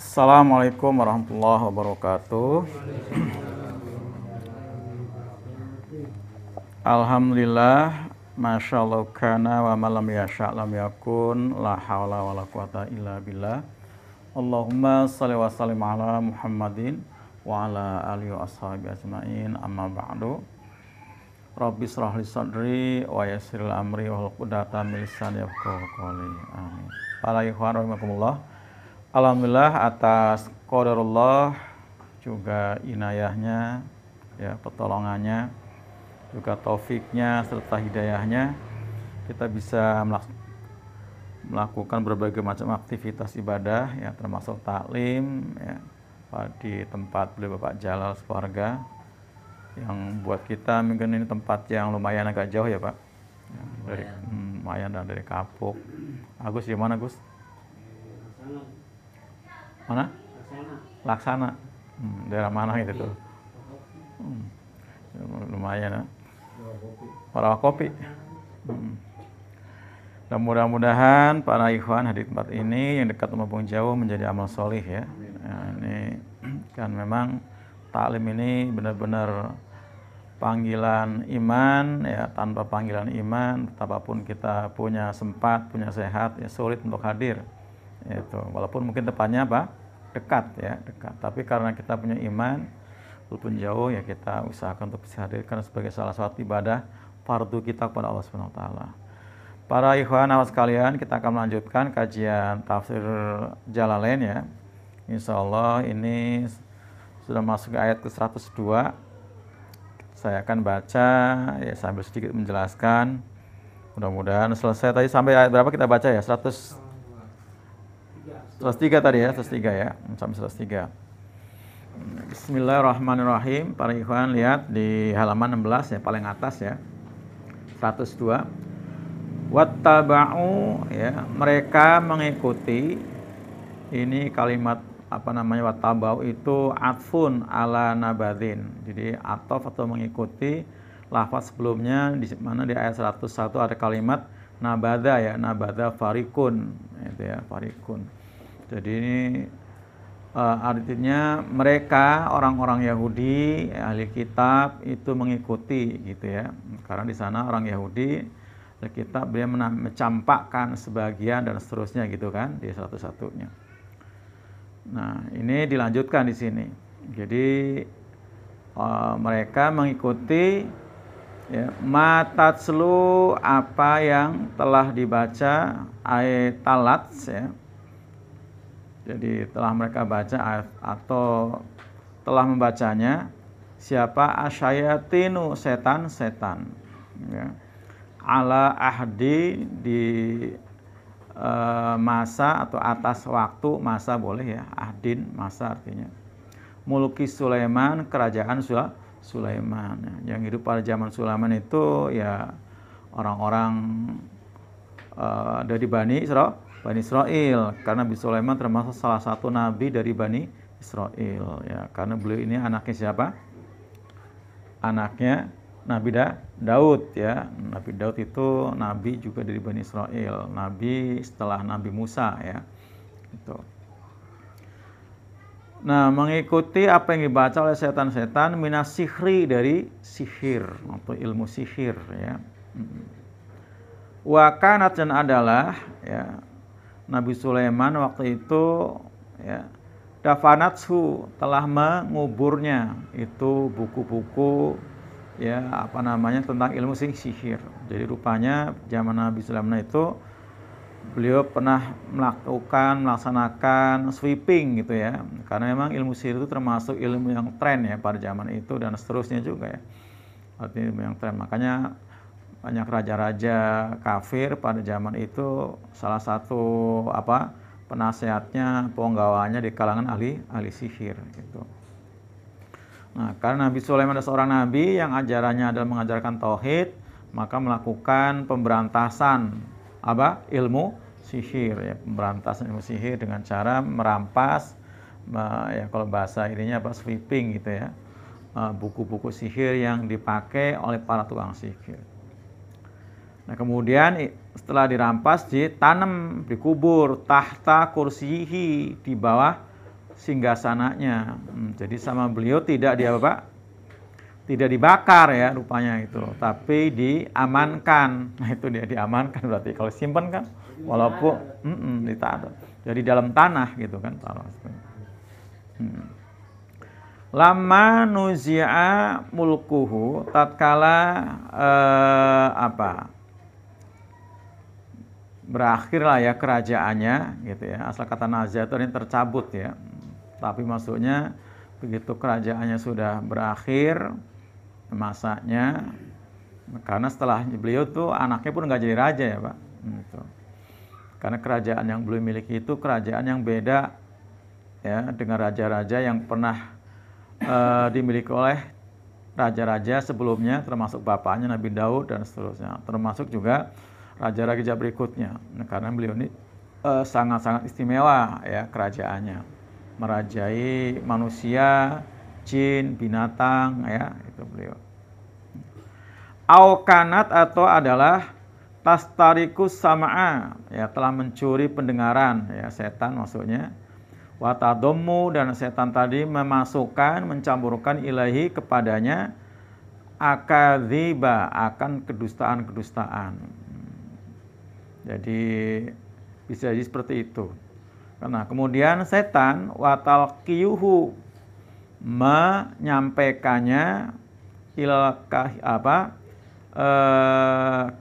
Assalamualaikum warahmatullahi wabarakatuh. Alhamdulillah, masyaallah kana wa malam yasha lam yakun, la haula wala quwata illa billah. Allahumma shalli wa sallim ala Muhammadin wa ala alihi wa ashabi ajmain, amma ba'du. Rabbi shrah li sadri wa yassir li amri wa hlul 'uqdatam min lisani yafqahu qawli. Amin. Para ikhwan rahimakumullah, alhamdulillah atas qadarullah juga inayahnya, ya, pertolongannya, juga taufiknya serta hidayahnya, kita bisa melakukan berbagai macam aktivitas ibadah, ya, termasuk taklim, ya, di tempat beliau Bapak Jalal sekeluarga, yang buat kita mungkin ini tempat yang lumayan agak jauh ya Pak, ya, dari lumayan dari Kapuk. Agus di mana Gus? Mana? Laksana. Daerah mana gitu tuh? Lumayan ya. Para kopi. Dan mudah-mudahan para ikhwan hadir di tempat ini yang dekat maupun jauh menjadi amal solih ya. Nah, ini kan memang taklim ini benar-benar panggilan iman ya. Tanpa panggilan iman, betapapun kita punya sempat, punya sehat, ya sulit untuk hadir. Itu walaupun mungkin tempatnya apa? Dekat ya, dekat. Tapi karena kita punya iman, walaupun jauh ya kita usahakan untuk bisa hadirkan sebagai salah satu ibadah fardu kita kepada Allah Subhanahu wa taala. Para ikhwan awas sekalian, kita akan melanjutkan kajian tafsir Jalalain ya. Insyaallah ini sudah masuk ke ayat ke-102. Saya akan baca ya sambil sedikit menjelaskan. Mudah-mudahan selesai. Tadi sampai ayat berapa kita baca ya? 103 tadi ya, 103 ya. Sampai 103. Bismillahirrahmanirrahim. Para ikhwan lihat di halaman 16 ya, paling atas ya. 102. Wattaba'u ya, mereka mengikuti. Ini kalimat wattaba'u itu atfun ala nabadin. Jadi ataf atau mengikuti lafaz sebelumnya di mana di ayat 101 ada kalimat nabada ya, nabada farikun itu ya, farikun. Jadi ini artinya mereka orang-orang Yahudi ahli kitab itu mengikuti gitu ya. Karena di sana orang Yahudi ahli kitab dia mencampakkan sebagian dan seterusnya gitu kan di satu-satunya. Nah, ini dilanjutkan di sini. Jadi mereka mengikuti ya, matatslu apa yang telah dibaca ayat talat ya. Jadi telah mereka baca atau telah membacanya siapa asyayatinu setan-setan ya. Ala ahdi di masa atau atas waktu masa boleh ya, ahdin masa artinya. Mulki Sulaiman, kerajaan Sulaiman ya. Yang hidup pada zaman Sulaiman itu ya orang-orang dari Bani Israel, karena Nabi Sulaiman termasuk salah satu nabi dari Bani Israel ya, karena beliau ini anaknya siapa? Anaknya Nabi Daud ya. Nabi Daud itu nabi juga dari Bani Israel, nabi setelah Nabi Musa ya. Itu. Nah, mengikuti apa yang dibaca oleh setan-setan minas sihri, dari sihir atau ilmu sihir ya. Wa kanat, dan adalah ya Nabi Sulaiman waktu itu ya dafanathu, telah menguburnya itu buku-buku ya tentang ilmu sihir. Jadi rupanya zaman Nabi Sulaiman itu beliau pernah melaksanakan sweeping gitu ya. Karena memang ilmu sihir itu termasuk ilmu yang tren ya pada zaman itu dan seterusnya juga ya. Artinya ilmu yang tren. Makanya banyak raja-raja kafir pada zaman itu salah satu penasehatnya, penggawanya di kalangan ahli sihir gitu. Nah, karena Nabi Sulaiman adalah seorang nabi yang ajarannya adalah mengajarkan tauhid, maka melakukan pemberantasan ilmu sihir ya, pemberantasan ilmu sihir dengan cara merampas ya kalau bahasa ininya sweeping gitu ya, buku-buku sihir yang dipakai oleh para tukang sihir. Nah, kemudian setelah dirampas ditanam, dikubur tahta kursihi, di bawah singgasananya. Jadi sama beliau tidak dia apa? Tidak dibakar ya rupanya itu, tapi diamankan. Nah itu dia diamankan berarti. Kalau simpan kan walaupun ditaruh. Jadi dalam tanah gitu kan taruh. Lama nuzi'a mulkuhu tatkala berakhirlah ya kerajaannya gitu ya. Asal kata nazia itu ini tercabut ya. Tapi maksudnya begitu kerajaannya sudah berakhir masanya, karena setelah beliau tuh anaknya pun nggak jadi raja ya Pak. Gitu. Karena kerajaan yang beliau miliki itu kerajaan yang beda ya dengan raja-raja yang pernah dimiliki oleh raja-raja sebelumnya, termasuk bapaknya Nabi Daud dan seterusnya, termasuk juga raja-raja berikutnya. Nah, karena beliau ini sangat-sangat istimewa ya kerajaannya, merajai manusia, jin, binatang ya itu beliau. Aukanat atau adalah tastarikus sama'a ya telah mencuri pendengaran ya setan maksudnya. Watadomu dan setan tadi memasukkan, mencampurkan ilahi kepadanya akadziba akan kedustaan-kedustaan. Jadi bisa jadi seperti itu. Karena kemudian setan watalqiyuhu menyampaikannya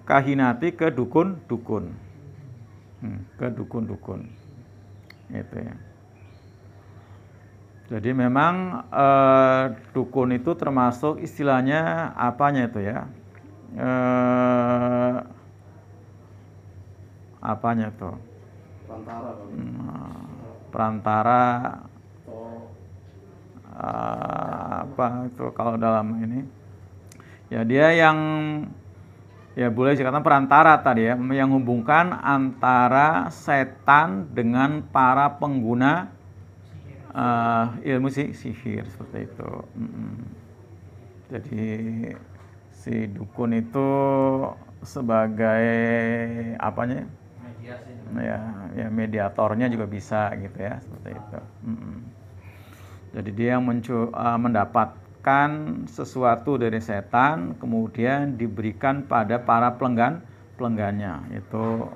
kahinati ke dukun-dukun. Ke dukun-dukun. Gitu ya. Jadi memang dukun itu termasuk istilahnya apanya itu ya? Apanya itu? Perantara. Perantara. Apa itu kalau dalam ini? Ya dia yang ya boleh dikatakan perantara tadi ya, yang menghubungkan antara setan dengan para pengguna ilmu sihir seperti itu. Jadi si dukun itu sebagai apanya? Ya mediatornya juga bisa gitu ya seperti itu. Jadi dia yang mendapatkan sesuatu dari setan kemudian diberikan pada para pelanggannya, itu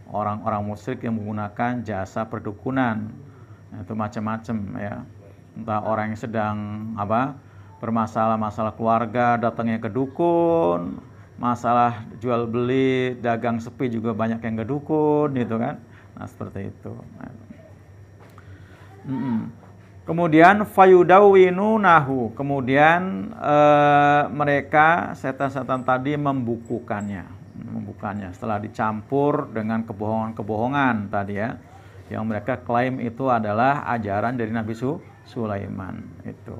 orang-orang musyrik yang menggunakan jasa perdukunan. Itu macam-macam ya, entah orang yang sedang bermasalah keluarga datangnya ke dukun, masalah jual beli dagang sepi juga banyak yang ke dukun gitu kan. Nah seperti itu. Kemudian fayudawwinu nahu, kemudian mereka setan-setan tadi membukanya setelah dicampur dengan kebohongan tadi ya, yang mereka klaim itu adalah ajaran dari Nabi Sulaiman itu.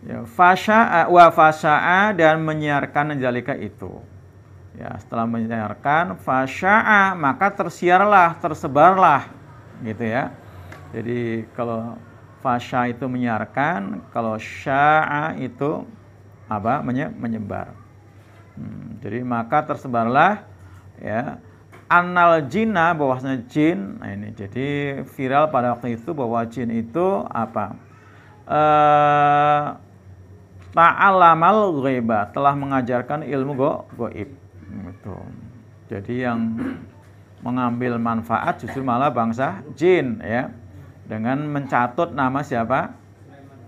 Ya, fasya'a dan menyiarkan zalika itu. Ya, setelah menyiarkan fasya'a maka tersebarlah gitu ya. Jadi kalau fasya itu menyiarkan, kalau sya'a itu menyebar. Jadi maka tersebarlah ya annal jinna, bahwasanya jin. Nah ini jadi viral pada waktu itu bahwa jin itu ta'alamal ghaiba, telah mengajarkan ilmu gaib gitu. Jadi yang mengambil manfaat justru malah bangsa jin ya, dengan mencatut nama siapa?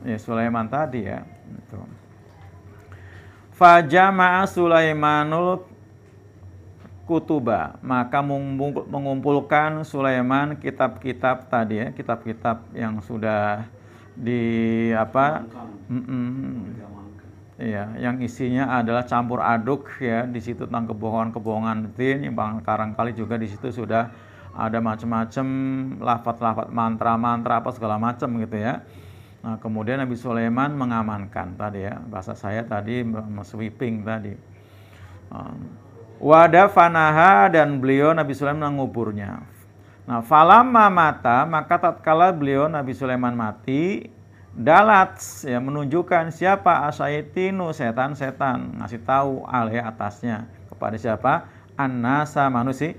Ya Sulaiman tadi ya gitu. Fajama'a Sulaimanul kutuba, maka mengumpulkan Sulaiman kitab-kitab tadi ya, kitab-kitab yang sudah yang isinya adalah campur aduk ya, di situ tentang kebohongan jin, yang barangkali juga di situ sudah ada macam-macam lafaz-lafaz mantra-mantra apa segala macam gitu ya. Nah, kemudian Nabi Sulaiman mengamankan tadi ya, bahasa saya tadi sweeping tadi. Wadafanaha, dan beliau Nabi Sulaiman menguburnya. Nah, falamma mata, maka tatkala beliau Nabi Sulaiman mati, dalat ya menunjukkan siapa asyatinu, setan-setan, ngasih tahu alih atasnya kepada siapa? Annasa, manusia.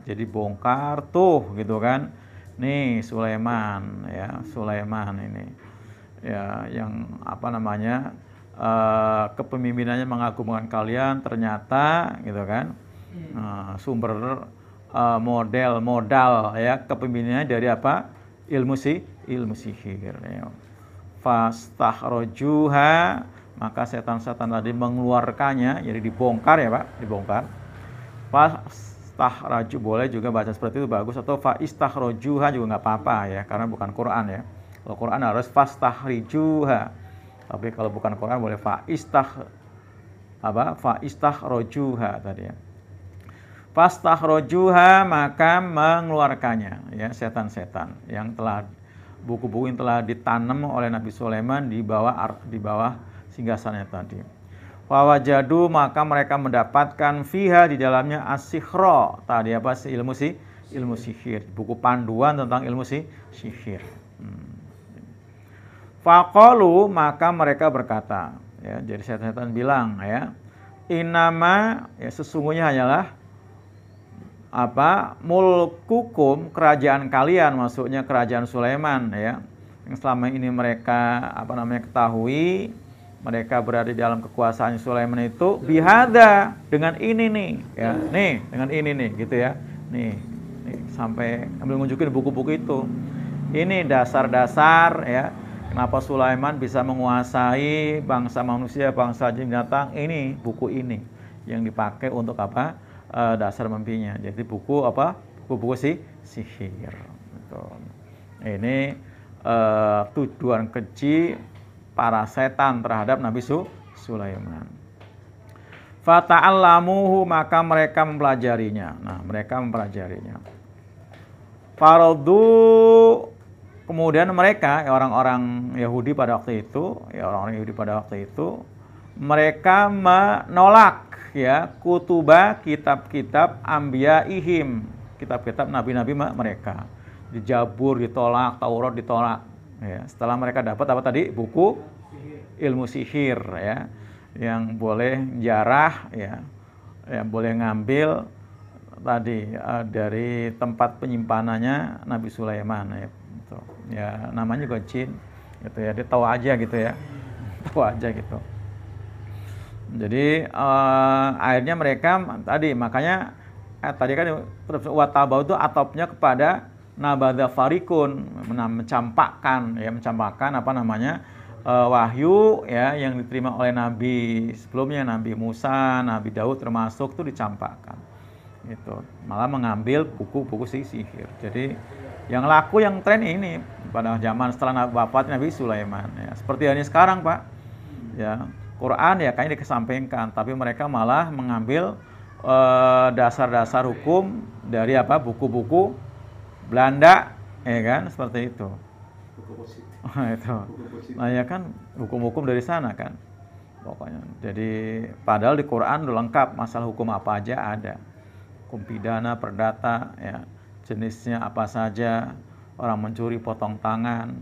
Jadi bongkar tuh gitu kan. nih Sulaiman ya, Sulaiman ini ya yang apa namanya kepemimpinannya mengagumkan kalian, ternyata gitu kan sumber modal ya kepemimpinannya dari apa, ilmu sihir ya. Fastakhrajuha, maka setan-setan tadi mengeluarkannya, jadi dibongkar ya Pak, dibongkar. Fastakhraju boleh juga baca seperti itu bagus, atau faistakhrajuha juga nggak apa-apa ya, karena bukan Quran ya. Kalau Quran harus fastakhrijuha, tapi kalau bukan Quran boleh faistakhrajuha tadi ya. Fastakhrajuha, maka mengeluarkannya ya, setan-setan yang telah buku-buku yang telah ditanam oleh Nabi Sulaiman di bawah singgasananya tadi. Fawajadu, maka mereka mendapatkan fiha di dalamnya as-sikhra, tadi apa sih, ilmu sihir, buku panduan tentang ilmu sihir. Faqalu, maka mereka berkata ya, jadi setan-setan bilang ya, inama ya, sesungguhnya hanyalah apa, mulkukum, kerajaan kalian, maksudnya kerajaan Sulaiman ya, yang selama ini mereka apa namanya ketahui, mereka berada di dalam kekuasaan Sulaiman itu bihada, dengan ini nih ya, nih dengan ini nih gitu ya, nih sampai ambil nunjukin buku-buku itu, ini dasar-dasar ya kenapa Sulaiman bisa menguasai bangsa manusia, bangsa jin, binatang, ini buku ini yang dipakai untuk apa, dasar mimpinya. Jadi buku apa? Buku sihir. Gitu. Ini tujuan keji para setan terhadap Nabi Sulaiman. Fata'allamuhu, maka mereka mempelajarinya. Nah, mereka mempelajarinya. Faradu, kemudian mereka orang-orang Yahudi pada waktu itu, mereka menolak ya kutuba, kitab-kitab anbiyaihim, kitab-kitab nabi-nabi mereka. Di Zabur ditolak, Taurat ditolak ya. Setelah mereka dapat apa tadi? Buku ilmu sihir ya, yang boleh jarah ya, yang boleh ngambil tadi dari tempat penyimpanannya Nabi Sulaiman ya. Gitu. Ya namanya juga jin gitu ya, dia tahu aja gitu ya. Tahu aja gitu. Jadi akhirnya mereka tadi, makanya tadi kan watabau itu atopnya kepada nabadha farikun, mencampakkan apa namanya wahyu ya yang diterima oleh nabi sebelumnya, Nabi Musa, Nabi Daud termasuk, itu dicampakkan gitu, malah mengambil buku-buku sihir. Jadi yang laku, yang tren ini pada zaman setelah wafat Nabi Sulaiman ya, seperti ini sekarang Pak ya, Quran ya kayaknya dikesampingkan, tapi mereka malah mengambil dasar-dasar hukum dari apa, buku-buku Belanda ya kan, seperti itu. Itu. Nah ya kan, hukum-hukum dari sana kan pokoknya. Jadi padahal di Quran udah lengkap masalah hukum apa aja ada. Hukum pidana, perdata ya, jenisnya apa saja, orang mencuri potong tangan,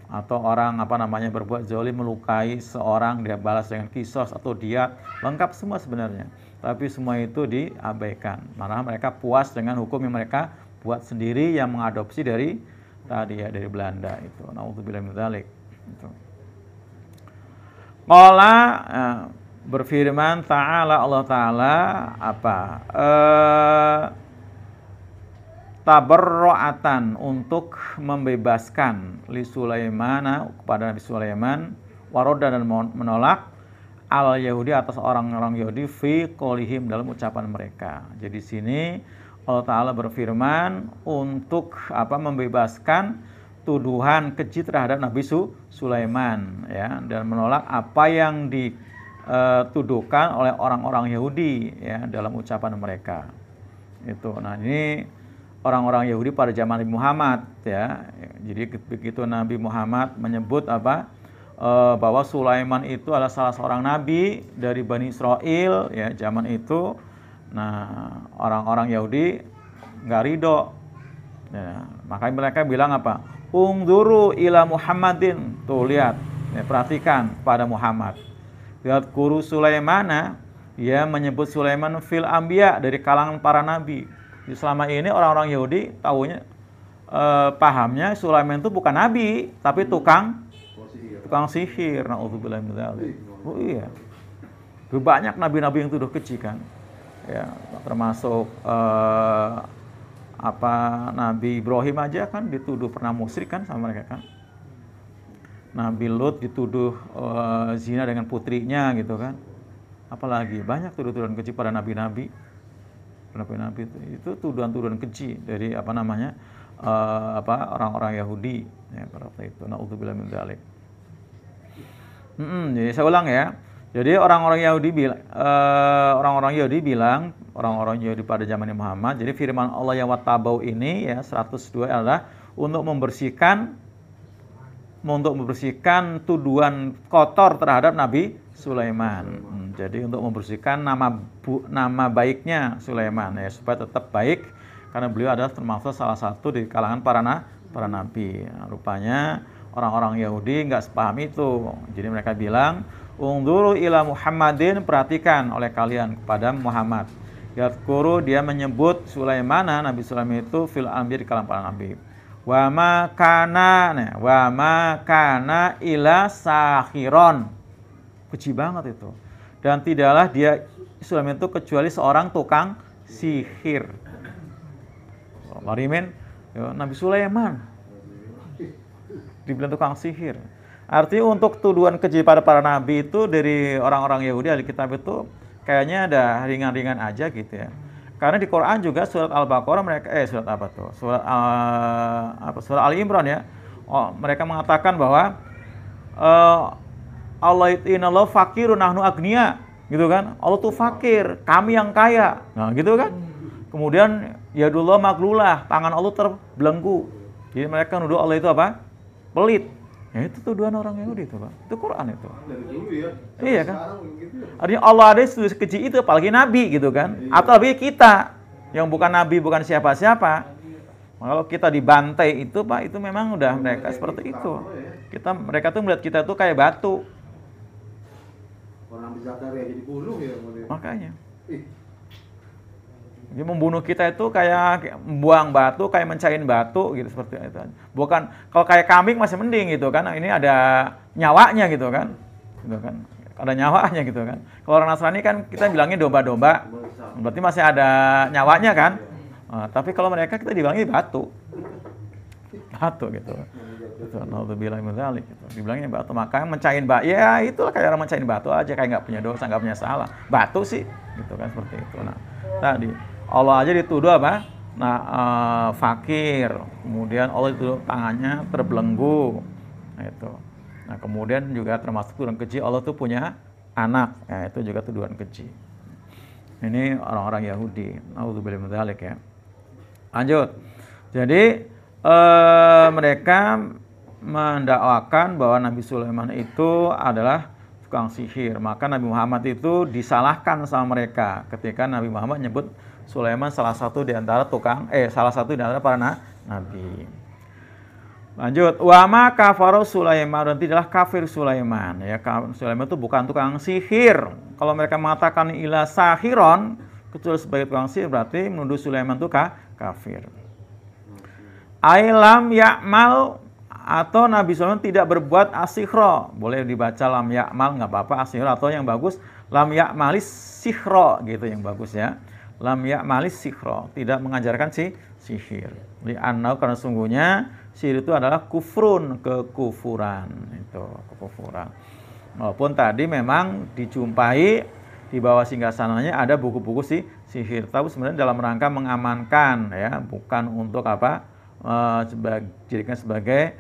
atau orang apa namanya berbuat zalim, melukai seorang, dia balas dengan kisos atau diat, lengkap semua sebenarnya. Tapi semua itu diabaikan. Malah mereka puas dengan hukum yang mereka buat sendiri, yang mengadopsi dari tadi ya, dari Belanda itu. Nauzubillahi min dzalik. Itu. Qala berfirman ta'ala, Allah Ta'ala apa? Tabarro'atan, untuk membebaskan li Sulaimana, kepada Nabi Sulaiman, waroda, dan menolak al Yahudi, atas orang-orang Yahudi, fi qolihim, dalam ucapan mereka. Jadi sini Allah Ta'ala berfirman untuk apa, membebaskan tuduhan keji terhadap Nabi Sulaiman ya, dan menolak apa yang dituduhkan oleh orang-orang Yahudi ya dalam ucapan mereka. Itu. Nah, ini orang-orang Yahudi pada zaman Nabi Muhammad ya. Jadi begitu Nabi Muhammad menyebut apa, bahwa Sulaiman itu adalah salah seorang nabi dari Bani Israel ya zaman itu. Nah, orang-orang Yahudi nggak ridho ya, makanya mereka bilang apa, ungduru ila Muhammadin, tuh lihat ya, perhatikan pada Muhammad, lihat guru Sulaimana, ya menyebut Sulaiman fil anbiya, dari kalangan para nabi. Selama ini orang-orang Yahudi tahunya pahamnya Sulaiman itu bukan nabi, tapi tukang sihir. Nauzubillah min dzalik. Oh iya. Banyak nabi-nabi yang tuduh keji kan. Ya, termasuk Nabi Ibrahim aja kan dituduh pernah musyrik kan sama mereka kan. Nabi Lut dituduh zina dengan putrinya gitu kan. Apalagi banyak tuduhan keji pada nabi-nabi. Nabi itu tuduhan-tuduhan keji dari orang-orang Yahudi ya pada waktu itu. Nauzubillah min dzalik. Jadi saya ulang ya. Jadi orang-orang Yahudi bilang pada zaman Muhammad, jadi firman Allah yang watabau ini ya 102 adalah untuk membersihkan tuduhan kotor terhadap Nabi Sulaiman. Jadi untuk membersihkan nama baiknya Sulaiman ya supaya tetap baik karena beliau adalah termasuk salah satu di kalangan para nabi. Nah, rupanya orang-orang Yahudi nggak sepaham itu. Jadi mereka bilang, "Ungduru ila Muhammadin," perhatikan oleh kalian kepada Muhammad. Yadkuru, dia menyebut Sulaimana, Nabi Sulaiman itu fil anbiya di kalangan para nabi. Wa ma kana ila sahiron. Keji banget itu. Dan tidaklah dia Sulaiman itu kecuali seorang tukang sihir. Marimin, Nabi Sulaiman dibilang tukang sihir. Artinya untuk tuduhan keji pada para nabi itu dari orang-orang Yahudi ahli kitab itu kayaknya ada ringan-ringan aja gitu ya. Karena di Quran juga surat Al-Baqarah surat Ali Imran ya. Mereka mengatakan bahwa Allah inallahu fakirun nahnu agniya gitu kan. Allah tuh fakir, kami yang kaya. Nah, gitu kan. Kemudian yadullah maglulah, tangan Allah terbelenggu. Jadi mereka nuduh Allah itu apa? Pelit. Ya itu tuduhan orang Yahudi itu, Pak. Itu Quran itu. Dari dulu ya. Iya kan? Artinya Allah ada tuduh keji itu apalagi nabi gitu kan. Iya. Atau apalagi kita yang bukan nabi, bukan siapa-siapa. Kalau kita dibantai itu, Pak, itu memang udah mereka seperti itu. Mereka tuh melihat kita tuh kayak batu. Orang Nabi Zakaria jadi bunuh ya. Makanya. Dia membunuh kita itu kayak buang batu, kayak mencahin batu gitu seperti itu. Bukan kalau kayak kambing masih mending gitu kan. Ini ada nyawanya gitu kan. Gitu kan. Ada nyawanya gitu kan. Kalau orang Nasrani kan kita bilangnya domba-domba. Berarti masih ada nyawanya kan. Tapi kalau mereka kita dibilangnya batu. Batu gitu. Itu naudzubillah min dzalik gitu. Dibilangnya batu, maka mencahin batu. Ya itulah kayak orang mencahin batu aja, kayak enggak punya dosa, enggak punya salah. Batu sih gitu kan seperti itu. Nah, tadi Allah aja dituduh apa? Nah, fakir. Kemudian Allah itu tangannya terbelenggu. Nah, itu. Nah, kemudian juga termasuk tuduhan keji Allah tuh punya anak. Ya, itu juga tuduhan keji. Ini orang-orang Yahudi. Nauzubillah min dzalik ya. Lanjut. Jadi mereka mendakwakan bahwa Nabi Sulaiman itu adalah tukang sihir. Maka Nabi Muhammad itu disalahkan sama mereka ketika Nabi Muhammad nyebut Sulaiman salah satu di antara para nabi. Lanjut, wa ma kafaru Sulaiman, dan tidaklah kafir Sulaiman. Ya, Sulaiman itu bukan tukang sihir. Kalau mereka mengatakan ila sahiron, kecuali sebagai tukang sihir, berarti menuduh Sulaiman itu kafir. Ailam ya'mal, atau Nabi Sulaiman tidak berbuat asihro. Boleh dibaca lam ya'mal, nggak apa-apa asihro, atau yang bagus lam ya'malis sihro gitu yang bagus ya. Lam ya'malis sihro, tidak mengajarkan sihir. Li'annau, karena sungguhnya sihir itu adalah kufrun, kekufuran. Itu kekufuran. Walaupun tadi memang dijumpai di bawah singgasananya ada buku-buku sihir, tapi sebenarnya dalam rangka mengamankan ya, bukan untuk jadikan sebagai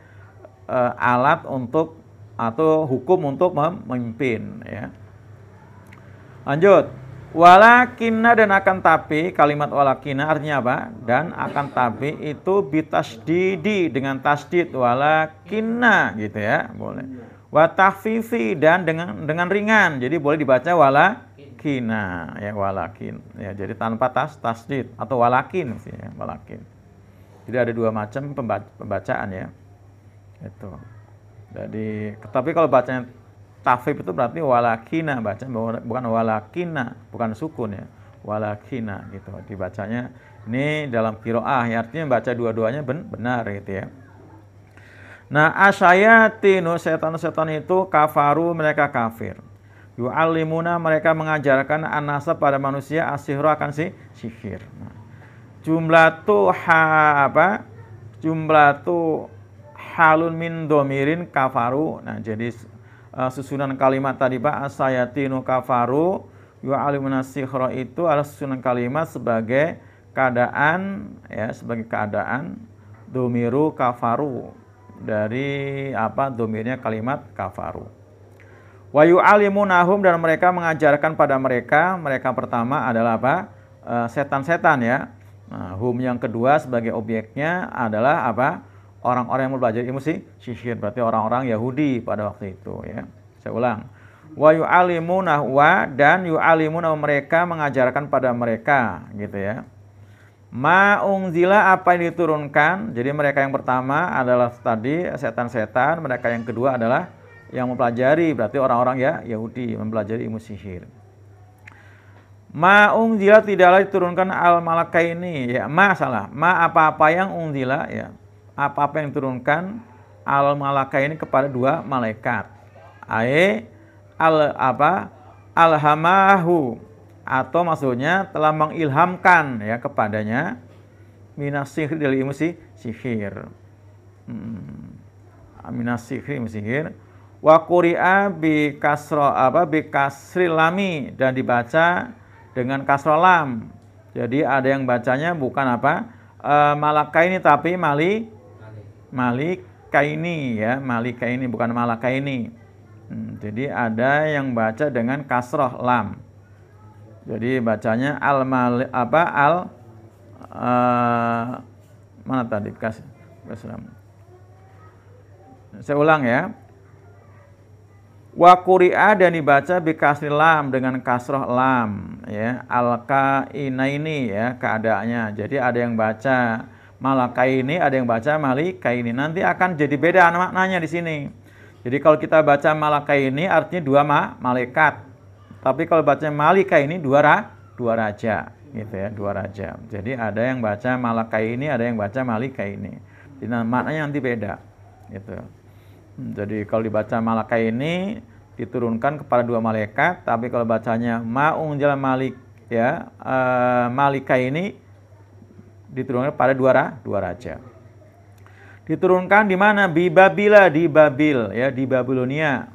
alat untuk atau hukum untuk memimpin ya. Lanjut. Walakinna, dan akan tapi, kalimat walakinna artinya apa? Dan akan tapi itu bitasdidi, dengan tasdid, walakinna gitu ya, boleh. Wa tahfifi, dan dengan ringan. Jadi boleh dibaca walakina ya, walakin. Ya, jadi tanpa tasdid atau walakin sih ya, walakin. Jadi ada dua macam pembacaan ya. Itu. Jadi tapi kalau bacanya tafif itu berarti walakina, baca bukan walakina, bukan sukun ya. Walakina gitu. Dibacanya Ini dalam qiraah, ya, artinya baca dua-duanya benar gitu ya. Nah, asyayatinu, setan-setan itu kafaru, mereka kafir. Yu'allimuna, mereka mengajarkan an-nasa pada manusia asihra, akan sihir. Nah, jumlah tu jumlah tu halun min domirin kafaru. Nah, jadi susunan kalimat tadi Pak, asyayatinu kafaru yu'allimuna sihra itu adalah susunan kalimat sebagai keadaan, ya, sebagai keadaan domiru kafaru, dari domirnya kalimat kafaru. Wa yu'allimunahum, dan mereka mengajarkan pada mereka. Mereka pertama adalah setan-setan, ya. Nah, hum yang kedua sebagai objeknya adalah orang-orang yang belajar ilmu sihir, berarti orang-orang Yahudi pada waktu itu, ya. Saya ulang. Wa yu'allimunahu, dan yu'allimunahu, mereka mengajarkan pada mereka, gitu ya. Ma unzila, apa yang diturunkan. Jadi mereka yang pertama adalah tadi setan-setan, mereka yang kedua adalah yang mempelajari, berarti orang-orang ya Yahudi mempelajari ilmu sihir. Ma unzila, tidaklah diturunkan al malakaini, ya, ma apa-apa yang unzila, ya, apa-apa yang diturunkan al malakaini kepada dua malaikat. Alhamahu, atau maksudnya telah mengilhamkan, ya, kepadanya minas sihir, dari ilmu sihir. Minas sihir, ilmu sihir. Wa quri'a bi kasril lami, dan dibaca dengan kasrul lam. Jadi ada yang bacanya bukan malakaini, tapi malikaini, ya, malikaini, bukan malakaini. Jadi ada yang baca dengan kasroh lam. Jadi bacanya mana tadi kasih. Saya ulang, ya. Wa quri'a, dan dibaca bi kasril lam, dengan kasroh lam, ya, al-kainaini, ya, keadaannya. Jadi ada yang baca malakaini, ada yang baca malikaini. Nanti akan jadi beda maknanya di sini. Jadi kalau kita baca malakaini artinya dua malaikat. Tapi kalau baca malikaini dua raja, gitu ya, dua raja. Jadi ada yang baca malakaini, ada yang baca malikaini. Jadi maknanya nanti beda, gitu. Jadi kalau dibaca malakaini diturunkan kepada dua malaikat, tapi kalau bacanya ma'unjal malik, ya, malikaini diturunkan pada dua raja. Diturunkan di mana? Bi Babila, di Babil, ya, di Babilonia.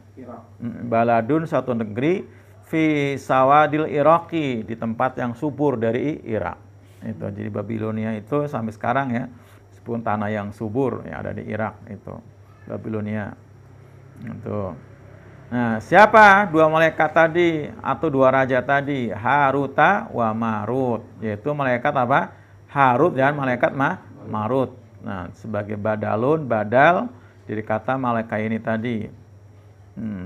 Baladun, satu negeri, fi sawadil Iraqi, di tempat yang subur dari Irak. Itu jadi Babilonia itu sampai sekarang, ya, meskipun tanah yang subur yang ada di Irak itu Babilonia. Itu. Nah, siapa dua malaikat tadi atau dua raja tadi? Haruta wa Marut, yaitu malaikat Harut dan malaikat Marut. Nah, sebagai badal dari kata malaikat ini tadi.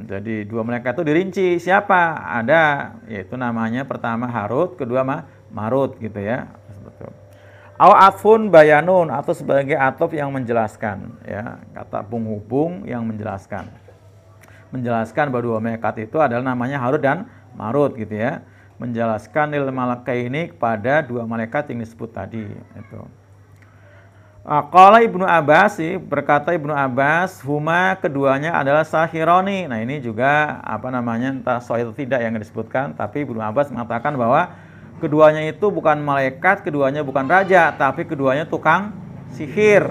Jadi dua malaikat itu dirinci siapa? Ada, yaitu namanya pertama Harut, kedua Marut, gitu ya. Aw atfun bayanun, atau sebagai atop yang menjelaskan, ya, kata penghubung yang menjelaskan bahwa dua malaikat itu adalah namanya Harut dan Marut, gitu ya. Menjelaskan lil malakaini, kepada dua malaikat yang disebut tadi itu. Qala Ibnu Abbas, berkata Ibnu Abbas, huma, keduanya adalah sahironi. Nah, ini juga entah sahih atau tidak yang disebutkan, tapi Ibnu Abbas mengatakan bahwa keduanya itu bukan malaikat, keduanya bukan raja, tapi keduanya tukang sihir.